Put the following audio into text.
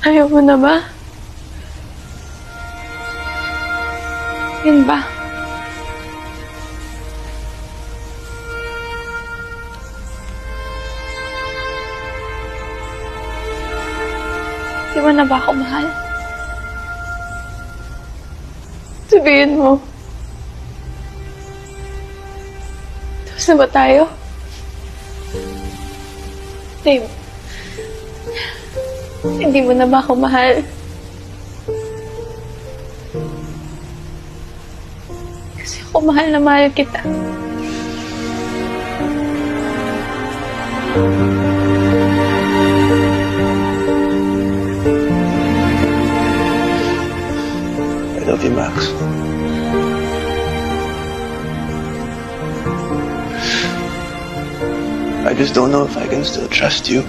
Ayaw mo na ba? Yun ba? Di mo na ba ako mahal? Sabihin mo. Tapos na ba tayo? Babe, hindi mo na ba ako mahal? Kasi ako mahal na mahal kita. I love you, Max. I just don't know if I can still trust you.